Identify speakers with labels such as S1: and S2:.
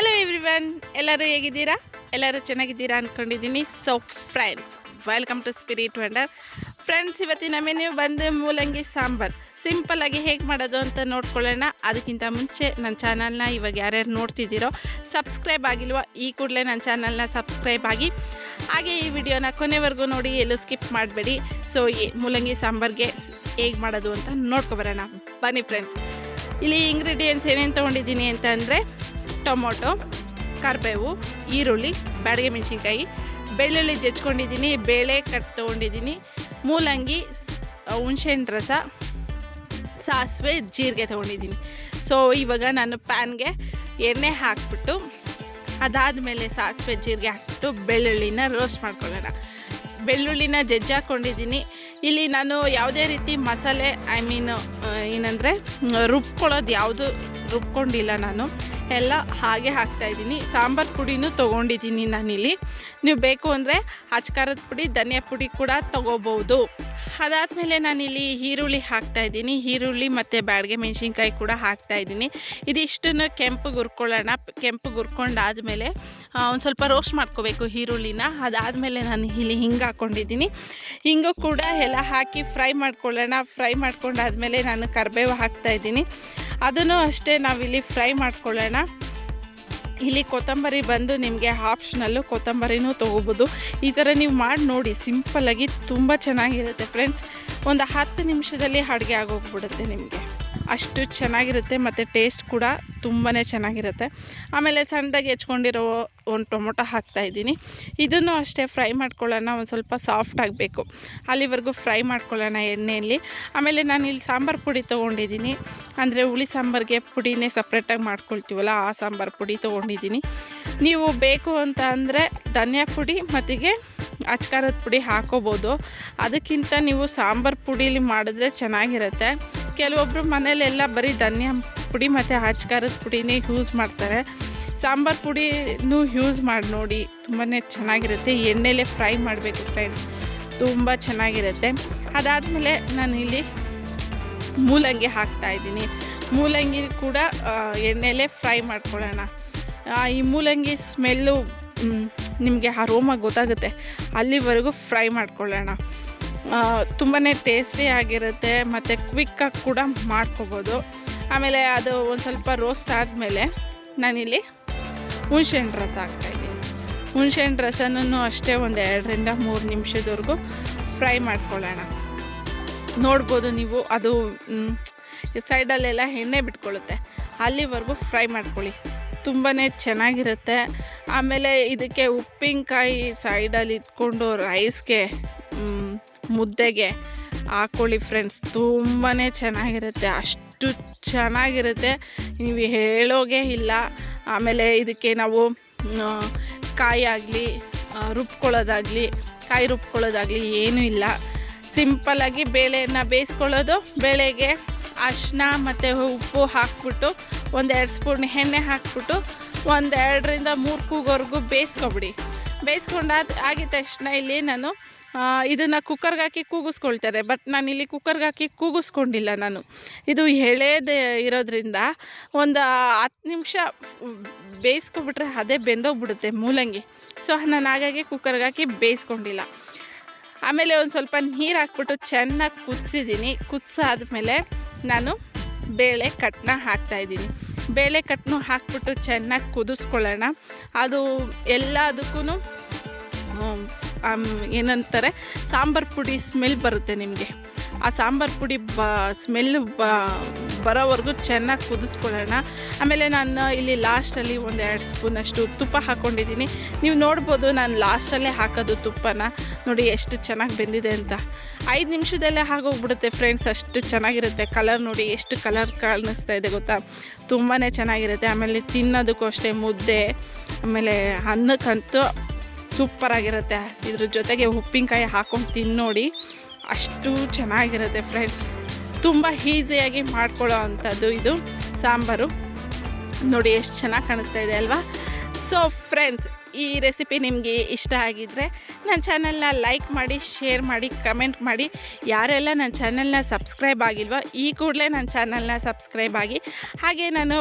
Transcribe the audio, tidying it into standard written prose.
S1: Hello everyone, ಎಲ್ಲರೂ ಹೇಗಿದ್ದೀರಾ? ಎಲ್ಲರೂ ಚೆನ್ನಾಗಿದ್ದೀರಾ ಅಂದ್ಕೊಂಡಿದ್ದೀನಿ. So friends, welcome to spirit wonder. Friends, ಇವತ್ತಿನ ಮೆನ್ಯೂ ಬಂದು ಮೂಲಂಗಿ ಸಾಂಬಾರು. ಸಿಂಪಲ್ಲಾಗಿ ಹೇಗೆ ಮಾಡೋದು ಅಂತ ನೋಡ್ಕೊಳ್ಳೋಣ. ಅದಕ್ಕಿಂತ ಮುಂಚೆ ನನ್ನ ಚಾನಲ್ನ ಇವಾಗ ಯಾರ್ಯಾರು ನೋಡ್ತಿದ್ದೀರೋ, ಸಬ್ಸ್ಕ್ರೈಬ್ ಆಗಿಲ್ವೋ ಈ ಕೂಡಲೇ ನನ್ನ ಚಾನಲ್ನ ಸಬ್ಸ್ಕ್ರೈಬ್ ಆಗಿ, ಹಾಗೆ ಈ ವಿಡಿಯೋನ ಕೊನೆವರೆಗೂ ನೋಡಿ, ಎಲ್ಲೂ ಸ್ಕಿಪ್ ಮಾಡಬೇಡಿ. ಸೊ ಮೂಲಂಗಿ ಸಾಂಬಾರಿಗೆ ಹೇಗೆ ಮಾಡೋದು ಅಂತ ನೋಡ್ಕೊಬರೋಣ. ಬನ್ನಿ ಫ್ರೆಂಡ್ಸ್. ಇಲ್ಲಿ ಇಂಗ್ರೀಡಿಯೆಂಟ್ಸ್ ಏನೇನು ತೊಗೊಂಡಿದ್ದೀನಿ ಅಂತ ಅಂದರೆ, ಟೊಮೊಟೊ, ಕರಿಬೇವು, ಈರುಳ್ಳಿ, ಬ್ಯಾಡಗೆ ಮೆಣಸಿನ್ಕಾಯಿ, ಬೆಳ್ಳುಳ್ಳಿ ಜಜ್ಕೊಂಡಿದ್ದೀನಿ, ಬೇಳೆ ಕಟ್ ತೊಗೊಂಡಿದ್ದೀನಿ, ಮೂಲಂಗಿ, ಹುಣಸೆಹಣ್ಣು ರಸ, ಸಾಸಿವೆ, ಜೀರಿಗೆ ತೊಗೊಂಡಿದ್ದೀನಿ. ಸೊ ಇವಾಗ ನಾನು ಪ್ಯಾನ್ಗೆ ಎಣ್ಣೆ ಹಾಕ್ಬಿಟ್ಟು, ಅದಾದಮೇಲೆ ಸಾಸಿವೆ ಜೀರಿಗೆ ಹಾಕ್ಬಿಟ್ಟು ಬೆಳ್ಳುಳ್ಳಿನ ರೋಸ್ಟ್ ಮಾಡ್ಕೊಳ್ಳೋಣ. ಬೆಳ್ಳುಳ್ಳಿನ ಜಜ್ಜಾಕೊಂಡಿದ್ದೀನಿ. ಇಲ್ಲಿ ನಾನು ಯಾವುದೇ ರೀತಿ ಮಸಾಲೆ ಏನಂದರೆ ರುಬ್ಕೊಳ್ಳೋದು ಯಾವುದು ರುಬ್ಕೊಂಡಿಲ್ಲ, ನಾನು ಎಲ್ಲ ಹಾಗೆ ಹಾಕ್ತಾಯಿದ್ದೀನಿ. ಸಾಂಬಾರು ಪುಡಿನೂ ತೊಗೊಂಡಿದ್ದೀನಿ ನಾನಿಲ್ಲಿ. ನೀವು ಬೇಕು ಅಂದರೆ ಅಚ್ಕಾರದ ಪುಡಿ, ಧನಿಯಾ ಪುಡಿ ಕೂಡ ತೊಗೋಬೋದು. ಅದಾದಮೇಲೆ ನಾನಿಲ್ಲಿ ಈರುಳ್ಳಿ ಹಾಕ್ತಾಯಿದ್ದೀನಿ. ಈರುಳ್ಳಿ ಮತ್ತು ಬ್ಯಾಡಗೆ ಮೆಣಸಿನ್ಕಾಯಿ ಕೂಡ ಹಾಕ್ತಾಯಿದ್ದೀನಿ. ಇದಿಷ್ಟನ್ನು ಕೆಂಪಗೆ ಹುರ್ಕೊಳ್ಳೋಣ. ಕೆಂಪಗೆ ಹುರ್ಕೊಂಡಾದಮೇಲೆ ಒಂದು ಸ್ವಲ್ಪ ರೋಸ್ಟ್ ಮಾಡ್ಕೋಬೇಕು ಈರುಳ್ಳಿನ. ಅದಾದಮೇಲೆ ನಾನು ಇಲ್ಲಿ ಹಿಂಗೆ ಹಾಕ್ಕೊಂಡಿದ್ದೀನಿ. ಹಿಂಗೂ ಕೂಡ ಎಲ್ಲ ಹಾಕಿ ಫ್ರೈ ಮಾಡ್ಕೊಳ್ಳೋಣ. ಫ್ರೈ ಮಾಡ್ಕೊಂಡಾದಮೇಲೆ ನಾನು ಕರಿಬೇವು ಹಾಕ್ತಾಯಿದ್ದೀನಿ. ಅದನ್ನು ಅಷ್ಟೇ ನಾವಿಲ್ಲಿ ಫ್ರೈ ಮಾಡ್ಕೊಳ್ಳೋಣ. ಇಲ್ಲಿ ಕೊತ್ತಂಬರಿ ಬಂದು ನಿಮಗೆ ಆಪ್ಷನಲ್ಲು, ಕೊತ್ತಂಬರಿನೂ ತೊಗೋಬೋದು. ಈ ಥರ ನೀವು ಮಾಡಿ ನೋಡಿ, ಸಿಂಪಲ್ಲಾಗಿ ತುಂಬ ಚೆನ್ನಾಗಿರುತ್ತೆ ಫ್ರೆಂಡ್ಸ್. ಒಂದು 10 ನಿಮಿಷದಲ್ಲಿ ಅಡುಗೆ ಆಗೋಗ್ಬಿಡುತ್ತೆ ನಿಮಗೆ. ಅಷ್ಟು ಚೆನ್ನಾಗಿರುತ್ತೆ ಮತ್ತು ಟೇಸ್ಟ್ ಕೂಡ ತುಂಬಾ ಚೆನ್ನಾಗಿರುತ್ತೆ. ಆಮೇಲೆ ಸಣ್ಣದಾಗಿ ಹೆಚ್ಕೊಂಡಿರೋ ಒಂದು ಟೊಮೊಟೊ ಹಾಕ್ತಾಯಿದ್ದೀನಿ. ಇದನ್ನು ಅಷ್ಟೇ ಫ್ರೈ ಮಾಡ್ಕೊಳ್ಳೋಣ. ಒಂದು ಸ್ವಲ್ಪ ಸಾಫ್ಟ್ ಆಗಬೇಕು, ಅಲ್ಲಿವರೆಗೂ ಫ್ರೈ ಮಾಡ್ಕೊಳ್ಳೋಣ ಎಣ್ಣೆಯಲ್ಲಿ. ಆಮೇಲೆ ನಾನು ಇಲ್ಲಿ ಸಾಂಬಾರು ಪುಡಿ ತೊಗೊಂಡಿದ್ದೀನಿ. ಅಂದರೆ ಹುಳಿ ಸಾಂಬಾರಿಗೆ ಪುಡಿನೇ ಸಪ್ರೇಟಾಗಿ ಮಾಡ್ಕೊಳ್ತೀವಲ್ಲ, ಆ ಸಾಂಬಾರು ಪುಡಿ ತೊಗೊಂಡಿದ್ದೀನಿ. ನೀವು ಬೇಕು ಅಂತ ಅಂದರೆ ಧನಿಯಾ ಪುಡಿ ಮತ್ತಿಗೆ ಅಚ್ಕಾರದ ಪುಡಿ ಹಾಕೋಬೋದು. ಅದಕ್ಕಿಂತ ನೀವು ಸಾಂಬಾರು ಪುಡೀಲಿ ಮಾಡಿದ್ರೆ ಚೆನ್ನಾಗಿರುತ್ತೆ. ಕೆಲವೊಬ್ಬರು ಮನೇಲೆಲ್ಲ ಬರೀ ಧನಿಯಾ ಪುಡಿ ಮತ್ತು ಅಚ್ಕಾರದ ಪುಡಿನೇ ಯೂಸ್ ಮಾಡ್ತಾರೆ. ಸಾಂಬಾರು ಪುಡಿನೂ ಯೂಸ್ ಮಾಡಿ ನೋಡಿ, ತುಂಬಾ ಚೆನ್ನಾಗಿರುತ್ತೆ. ಎಣ್ಣೆಲೇ ಫ್ರೈ ಮಾಡಬೇಕು ಫ್ರೆಂಡ್ಸ್, ತುಂಬ ಚೆನ್ನಾಗಿರುತ್ತೆ. ಅದಾದಮೇಲೆ ನಾನಿಲ್ಲಿ ಮೂಲಂಗಿ ಹಾಕ್ತಾಯಿದ್ದೀನಿ. ಮೂಲಂಗಿ ಕೂಡ ಎಣ್ಣೆಲೇ ಫ್ರೈ ಮಾಡ್ಕೊಳ್ಳೋಣ. ಈ ಮೂಲಂಗಿ ಸ್ಮೆಲ್ಲು ನಿಮಗೆ ಅರೋಮ ಗೊತ್ತಾಗುತ್ತೆ, ಅಲ್ಲಿವರೆಗೂ ಫ್ರೈ ಮಾಡ್ಕೊಳ್ಳೋಣ. ತುಂಬಾ ಟೇಸ್ಟಿಯಾಗಿರುತ್ತೆ ಮತ್ತು ಕ್ವಿಕ್ಕಾಗಿ ಕೂಡ ಮಾಡ್ಕೋಬೋದು. ಆಮೇಲೆ ಅದು ಒಂದು ಸ್ವಲ್ಪ ರೋಸ್ಟ್ ಆದಮೇಲೆ ನಾನಿಲ್ಲಿ ಹುಣಸೆಹಣ್ಣು ರಸ ಹಾಕ್ತಾಯಿದ್ದೀನಿ. ಹುಣಸೆಹಣ್ಣು ರಸನೂ ಅಷ್ಟೇ ಒಂದು 2ರಿಂದ 3 ನಿಮಿಷದವರೆಗೂ ಫ್ರೈ ಮಾಡ್ಕೊಳ್ಳೋಣ. ನೋಡ್ಬೋದು ನೀವು, ಅದು ಸೈಡಲ್ಲೆಲ್ಲ ಎಣ್ಣೆ ಬಿಟ್ಕೊಳ್ಳುತ್ತೆ, ಅಲ್ಲಿವರೆಗೂ ಫ್ರೈ ಮಾಡ್ಕೊಳ್ಳಿ. ತುಂಬಾ ಚೆನ್ನಾಗಿರುತ್ತೆ. ಆಮೇಲೆ ಇದಕ್ಕೆ ಉಪ್ಪಿನಕಾಯಿ ಸೈಡಲ್ಲಿ ಇಟ್ಕೊಂಡು ರೈಸ್ಗೆ, ಮುದ್ದೆಗೆ ಹಾಕ್ಕೊಳ್ಳಿ ಫ್ರೆಂಡ್ಸ್, ತುಂಬಾ ಚೆನ್ನಾಗಿರುತ್ತೆ. ಅಷ್ಟು ಚೆನ್ನಾಗಿರುತ್ತೆ, ನೀವು ಹೇಳೋಗೆ ಇಲ್ಲ. ಆಮೇಲೆ ಇದಕ್ಕೆ ನಾವು ಕಾಯಿ ಆಗಲಿ ಕಾಯಿ ರುಬ್ಕೊಳ್ಳೋದಾಗಲಿ ಏನೂ ಇಲ್ಲ. ಸಿಂಪಲ್ಲಾಗಿ ಬೇಳೆಯನ್ನು ಬೇಯಿಸ್ಕೊಳ್ಳೋದು. ಬೇಳೆಗೆ ಅರಿಶಿನ ಮತ್ತು ಉಪ್ಪು ಹಾಕ್ಬಿಟ್ಟು 1-2 ಸ್ಪೂನ್ ಎಣ್ಣೆ ಹಾಕ್ಬಿಟ್ಟು 1-2ರಿಂದ 3 ಕೂಗೋವರೆಗೂ ಬೇಯಿಸ್ಕೊಬಿಡಿ. ಆಗಿದ ತಕ್ಷಣ ಇಲ್ಲಿ ನಾನು ಇದನ್ನು ಕುಕ್ಕರ್ಗೆ ಹಾಕಿ ಕೂಗಿಸ್ಕೊಳ್ತಾರೆ. ಬಟ್ ನಾನಿಲ್ಲಿ ಕುಕ್ಕರ್ಗೆ ಹಾಕಿ ಕೂಗಿಸ್ಕೊಂಡಿಲ್ಲ. ನಾನು ಇದು ಎಳೆದೇ ಇರೋದ್ರಿಂದ ಒಂದು 10 ನಿಮಿಷ ಬೇಯಿಸ್ಕೊಬಿಟ್ರೆ ಅದೇ ಬೆಂದೋಗ್ಬಿಡುತ್ತೆ ಮೂಲಂಗಿ. ಸೊ ನಾನು ಹಾಗಾಗಿ ಕುಕ್ಕರ್ಗೆ ಹಾಕಿ ಬೇಯಿಸ್ಕೊಂಡಿಲ್ಲ. ಆಮೇಲೆ ಒಂದು ಸ್ವಲ್ಪ ನೀರು ಹಾಕ್ಬಿಟ್ಟು ಚೆನ್ನಾಗಿ ಕುದಿಸಿದ್ದೀನಿ. ಕುದಿಸಾದ್ಮೇಲೆ ನಾನು ಬೇಳೆ ಕಟ್ಟನ್ನ ಹಾಕ್ತಾಯಿದ್ದೀನಿ. ಬೇಳೆ ಕಟ್ಟನ್ನು ಹಾಕ್ಬಿಟ್ಟು ಚೆನ್ನಾಗಿ ಕುದಿಸ್ಕೊಳ್ಳೋಣ. ಅದು ಎಲ್ಲದಕ್ಕೂ ಏನಂತಾರೆ, ಸಾಂಬಾರು ಪುಡಿ ಸ್ಮೆಲ್ ಬರುತ್ತೆ ನಿಮಗೆ. ಆ ಸಾಂಬಾರು ಪುಡಿ ಸ್ಮೆಲ್ಲು ಬರೋವರೆಗೂ ಚೆನ್ನಾಗಿ ಕುದಿಸ್ಕೊಳ್ಳೋಣ. ಆಮೇಲೆ ನಾನು ಇಲ್ಲಿ ಲಾಸ್ಟಲ್ಲಿ 1-2 ಸ್ಪೂನಷ್ಟು ತುಪ್ಪ ಹಾಕ್ಕೊಂಡಿದ್ದೀನಿ. ನೀವು ನೋಡ್ಬೋದು, ನಾನು ಲಾಸ್ಟಲ್ಲೇ ಹಾಕೋದು ತುಪ್ಪನ. ನೋಡಿ ಎಷ್ಟು ಚೆನ್ನಾಗಿ ಬೆಂದಿದೆ ಅಂತ. 5 ನಿಮಿಷದಲ್ಲೇ ಆಗೋಗ್ಬಿಡುತ್ತೆ ಫ್ರೆಂಡ್ಸ್, ಅಷ್ಟು ಚೆನ್ನಾಗಿರುತ್ತೆ. ಕಲರ್ ನೋಡಿ ಎಷ್ಟು ಕಲರ್ ಕಾಣಿಸ್ತಾ ಇದೆ ಗೊತ್ತಾ, ತುಂಬಾ ಚೆನ್ನಾಗಿರುತ್ತೆ. ಆಮೇಲೆ ತಿನ್ನೋದಕ್ಕೂ ಅಷ್ಟೇ, ಮುದ್ದೆ ಆಮೇಲೆ ಅನ್ನಕ್ಕಂತೂ ಸೂಪರಾಗಿರುತ್ತೆ. ಇದ್ರ ಜೊತೆಗೆ ಉಪ್ಪಿನಕಾಯಿ ಹಾಕ್ಕೊಂಡು ತಿನ್ನೋಡಿ, ಅಷ್ಟು ಚೆನ್ನಾಗಿರುತ್ತೆ ಫ್ರೆಂಡ್ಸ್. ತುಂಬ ಈಸಿಯಾಗಿ ಮಾಡ್ಕೊಳ್ಳೋ ಅಂಥದ್ದು ಇದು ಸಾಂಬಾರು. ನೋಡಿ ಎಷ್ಟು ಚೆನ್ನಾಗಿ ಕಾಣಿಸ್ತಾ ಇದೆ ಅಲ್ವಾ. ಸೊ ಫ್ರೆಂಡ್ಸ್, ಈ ರೆಸಿಪಿ ನಿಮಗೆ ಇಷ್ಟ ಆಗಿದ್ದರೆ ನನ್ನ ಚಾನಲ್ನ ಲೈಕ್ ಮಾಡಿ, ಶೇರ್ ಮಾಡಿ, ಕಮೆಂಟ್ ಮಾಡಿ. ಯಾರೆಲ್ಲ ನನ್ನ ಚಾನಲ್ನ ಸಬ್ಸ್ಕ್ರೈಬ್ ಆಗಿಲ್ವೋ ಈ ಕೂಡಲೇ ನನ್ನ ಚಾನಲ್ನ ಸಬ್ಸ್ಕ್ರೈಬ್ ಆಗಿ. ಹಾಗೆ ನಾನು